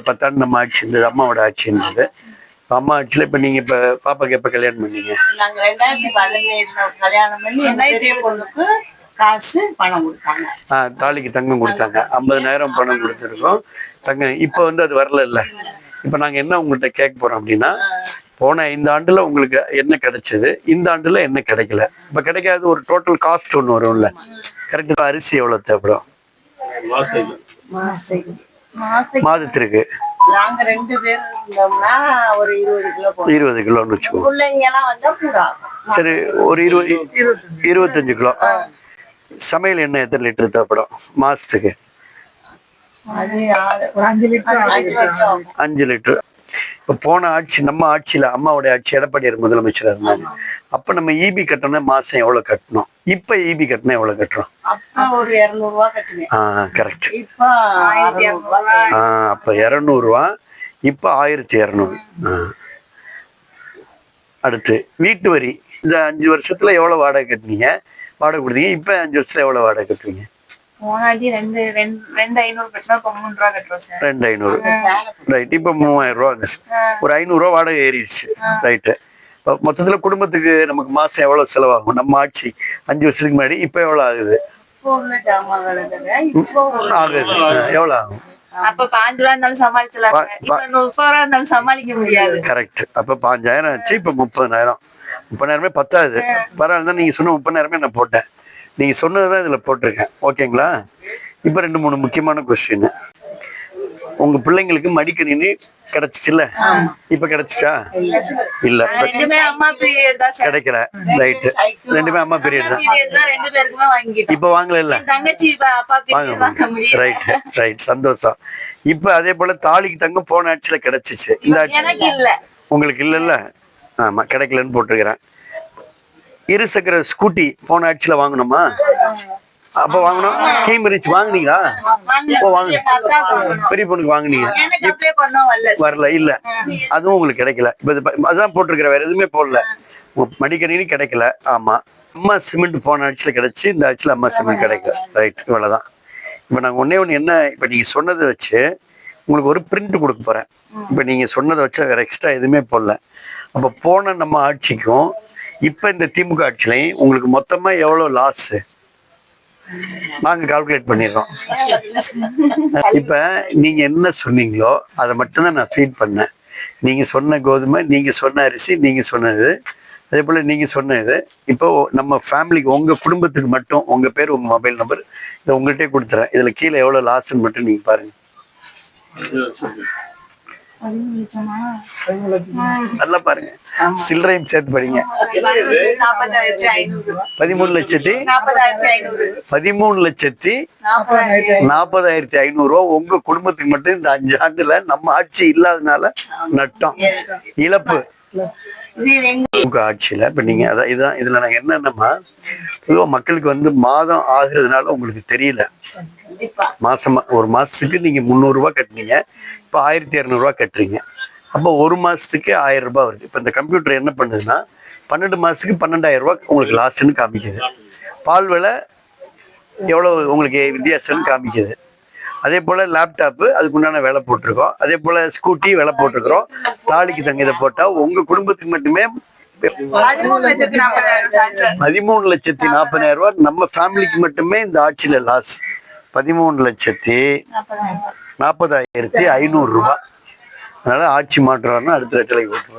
10 ஆண்டு நம்ம ஆட்சி இருந்தது, அம்மாவோட ஆட்சி இருந்தது. அம்மா ஆட்சியில் இப்போ நீங்கள் இப்போ பாப்பாக்கு எப்போ கல்யாணம் பண்ணீங்க? நாங்கள் 2017 கல்யாணம் பண்ணி பெரிய பொண்ணுக்கு காசு பணம் கொடுத்தாங்க. தாலிக்கு தங்கம் கொடுத்தாங்க. 50,000 பணம் கொடுத்துருக்கோம் தங்கம். இப்போ வந்து அது வரல இல்லை. இப்போ நாங்கள் என்ன உங்கள்கிட்ட கேட்க போகிறோம் அப்படின்னா, போன 5 ஆண்டுல உங்களுக்கு என்ன கிடைச்சது, இந்த ஆண்டுல என்ன கிடைக்கல, இப்போ கிடைக்காது ஒரு டோட்டல் காஸ்ட் ஒன்று வரும்ல, கரெக்டாக. அரிசி எவ்வளோ தேவைப்படும் மாதத்திற்கு? நாங்க 2 பேர் இருந்தோம்னா ஒரு 20 கிலோன்னு வச்சுக்கோங்க. பிள்ளைங்க எல்லாம் வந்தா கூட சரி, ஒரு 25 கிலோ. சமையல் எண்ணெய் எத்தனை லிட்டர் தேவைப்படும் மாசத்துக்கு? 5 லிட்டர். இப்போ போன ஆட்சி நம்ம ஆட்சியில் அம்மாவுடைய ஆட்சி எடப்பாடியார் முதலமைச்சராக இருந்தாங்க. அப்போ நம்ம இபி கட்டணும் மாதம் எவ்வளோ கட்டணும்? இப்போ இபி கட்டணும் எவ்வளோ கட்டுறோம்? ஒரு 200 ரூபா கட்டுவேன். கரெக்ட். இப்போ 1200 ரூபா. அப்போ 200 ரூபா, இப்போ 1200. அடுத்து வீட்டு வரி. இந்த 5 வருஷத்துல எவ்வளோ வாடகை கட்டினீங்க, வாடகை கொடுத்தீங்க? இப்போ 5 வருஷத்துல எவ்வளோ வாடகை கட்டுறீங்க? 2,500 கட்டினா 3 ரூபா கட்டுறோம் சார். 2,500. ரைட். இப்போ 3000 ரூபா வந்துச்சு. ஒரு 500 ரூபா வாடகை ஏறிடுச்சு. ரைட்டு. இப்போ மொத்தத்துல குடும்பத்துக்கு நமக்கு மாசம் எவ்வளவு செலவாகும்? நம்ம ஆட்சி 5 வருஷத்துக்கு முன்னாடி இப்போ எவ்வளவு ஆகுது? ஆகுது எவ்வளவு ஆகும்? அப்ப 5 ரூபா இருந்தாலும் சமாளிச்சலாம். இப்ப 30 ரூபா இருந்தாலும் சமாளிக்க முடியாது. கரெக்ட். அப்ப 5,000 ஆச்சு. இப்ப 30,000. 30,000 பத்தாது. பரவாயில்ல, நீங்க சொன்ன 30,000 நான் போட்டேன். நீங்க சொன்னதுதான் இதுல போட்டிருக்கேன். ஓகேங்களா? இப்ப 2-3 முக்கியமான கொஸ்டின். உங்க பிள்ளைங்களுக்கு மடிக்கணினி கிடைச்சிச்சுல்ல? இப்ப கிடைச்சிச்சா? இல்ல, கிடைக்கல. ரைட். ரெண்டுமே அம்மா பீரியட் தான். இப்ப வாங்கல இல்ல? Right right. சந்தோஷம். இப்ப அதே போல தாலிக்கு தங்கம் போன ஆட்சியில கிடைச்சிச்சு, இந்த ஆட்சி உங்களுக்கு இல்ல? ஆமா, கிடைக்கலன்னு போட்டிருக்கிறேன். இருசக்கர ஸ்கூட்டி போன ஆட்சியில வாங்கணுமா? அப்ப வாங்கணும். ஸ்கீம் இருந்துச்சு, வாங்குனீங்களா? வாங்க. பெரிய பொண்ணுக்கு வாங்குனீங்க, வரல இல்ல? அதுவும் உங்களுக்கு கிடைக்கல. இப்ப அதுதான் போட்டிருக்கிற, வேற எதுவுமே போடல. மடிக்கணினி கிடைக்கல. ஆமா. அம்மா சிமெண்ட் போன ஆட்சியில கிடைச்சு, இந்த ஆட்சியில அம்மா சிமெண்ட் கிடைக்கல. ரைட். இவ்வளவுதான். இப்ப நாங்க ஒன்னே என்ன, இப்ப நீங்க சொன்னதை வச்சு உங்களுக்கு ஒரு பிரிண்ட் கொடுக்க போறேன். இப்ப நீங்க சொன்னதை வச்சு வேற எக்ஸ்ட்ரா எதுவுமே போடல. அப்ப போன நம்ம ஆட்சிக்கும் இப்ப இந்த திமுக ஆட்சியிலையும் உங்களுக்கு மொத்தமா எவ்வளவு லாஸ் நாங்க கால்குலேட் பண்ணிடுறோம். இப்ப நீங்க என்ன சொன்னீங்களோ அதை மட்டும்தான் நான் ஃபீட் பண்ணேன். நீங்க சொன்ன கோதுமை, நீங்க சொன்ன அரிசி, நீங்க சொன்னது, அதே போல நீங்க சொன்னது. இப்போ நம்ம ஃபேமிலிக்கு, உங்க குடும்பத்துக்கு மட்டும் உங்க பேர், உங்க மொபைல் நம்பர் இதை உங்கள்கிட்டே கொடுத்துறேன். இதுல கீழே எவ்வளவு லாஸ்ன்னு மட்டும் நீங்க பாருங்க. நல்லா பாருங்க, சில்லறையும் சேர்த்து படிங்க. 13,40,500 ரூபா உங்க குடும்பத்துக்கு மட்டும் இந்த 5 ஆண்டுல நம்ம ஆட்சி இல்லாதனால நட்டம், இழப்பு ஆட்சியில. இப்ப நீங்க அதான் இதுதான் இதுல நாங்க என்னன்னா, பொதுவா மக்களுக்கு வந்து மாதம் ஆகுறதுனால உங்களுக்கு தெரியல. மாசமா ஒரு மாசத்துக்கு நீங்க 300 ரூபாய் கட்டுனீங்க, இப்ப 1,200 ரூபாய் கட்டுறீங்க. அப்போ ஒரு மாசத்துக்கு 1000 ரூபாய் வருது. இப்ப இந்த கம்ப்யூட்டர் என்ன பண்ணுதுன்னா 12 மாசத்துக்கு 12,000 ரூபாய் உங்களுக்கு லாஸ்ட்னு காமிக்குது. பால் விலை எவ்வளவு உங்களுக்கு வித்தியாசம்னு காமிக்குது. அதே போல லேப்டாப்பு அதுக்கு உண்டான விலை போட்டிருக்கோம். அதே போல ஸ்கூட்டி விலை போட்டிருக்கிறோம். தாலிக்கு தங்க இதை போட்டா உங்க குடும்பத்துக்கு மட்டுமே 13,40,000 ரூபாய் நம்ம ஃபேமிலிக்கு மட்டுமே இந்த ஆட்சியில லாஸ். 13,40,500 ரூபாய். அதனால ஆட்சி மாற்றம்னா அடுத்த ரெட்டலை ஓட்டு.